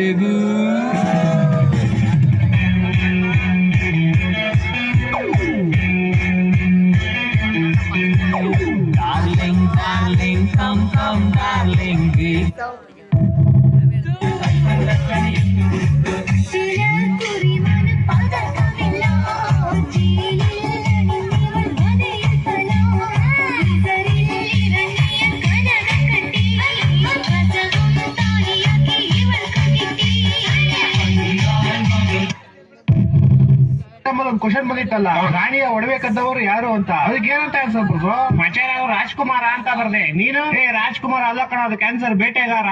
ಬೇಬು darling darling come come darling ಒಂದು question ಬಂದಿತ್ತಲ್ಲ, ರಾಣಿಯ ಒಡಬೇಕದ್ದವರು ಯಾರು ಅಂತ, ಅದಕ್ಕೆ ಏನಂತ ಆನ್ಸರ್ ಬರ್ದು? ಮಚಾರ ರಾಜ್ಕುಮಾರ ಅಂತ ಬರ್ದೆ. ನೀನು ರಾಜ್ಕುಮಾರ ಅಲ್ಲ ಕಣ, ಅದು ಕ್ಯಾನ್ಸರ್ ಬೇಟೆಗಾರ.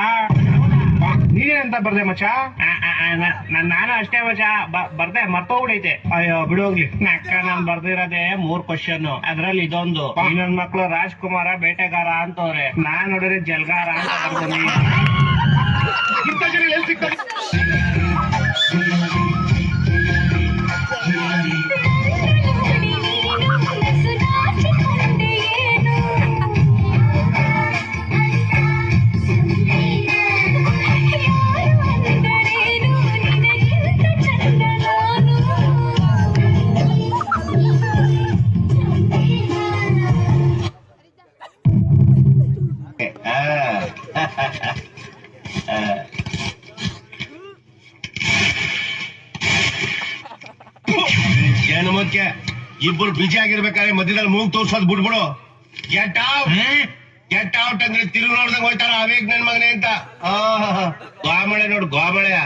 ನೀನೇನಂತ ಬರ್ದೆ ಮಚ? ನಾನು ಅಷ್ಟೇ ಮಚ ಬರ್ದೆ, ಮರ್ತೋಗ್ಬಿಡೈತೆ. ಅಯ್ಯೋ ಬಿಡೋಗ್ಲಿ ಅಕ್ಕ, ನಾನ್ ಬರ್ದಿರೋದೆ 3 ಕ್ವಶನ್, ಅದ್ರಲ್ಲಿ ಇದೊಂದು. ನನ್ ಮಕ್ಳು ರಾಜ್ಕುಮಾರ ಬೇಟೆಗಾರ ಅಂತವ್ರೆ, ನಾನ್ ನೋಡಿದ್ರೆ ಜಲ್ಗಾರ ಅಂತ ಬರ್ತೀನಿ. ಏನು ಮುಖ್ಯ, ಇಬ್ಬರು ಬಿಜಿ ಆಗಿರ್ಬೇಕಾದ್ರೆ ಮಧ್ಯದಲ್ಲಿ ಮೂಗ್ ತೋರ್ಸೋದ್ ಬಿಡ್ಬಿಡು. ಗೆಟ್ ಔಟ್ ಅಂದ್ರೆ ತಿರುಗಿ ನೋಡ್ದಂಗ್ ಹೋಯ್ತಾರ ಅವೇಗ್ ನನ್ ಮಗನೇ ಅಂತ. ಗೋಮಳೆ ನೋಡು, ಗೋಮಳೆಯ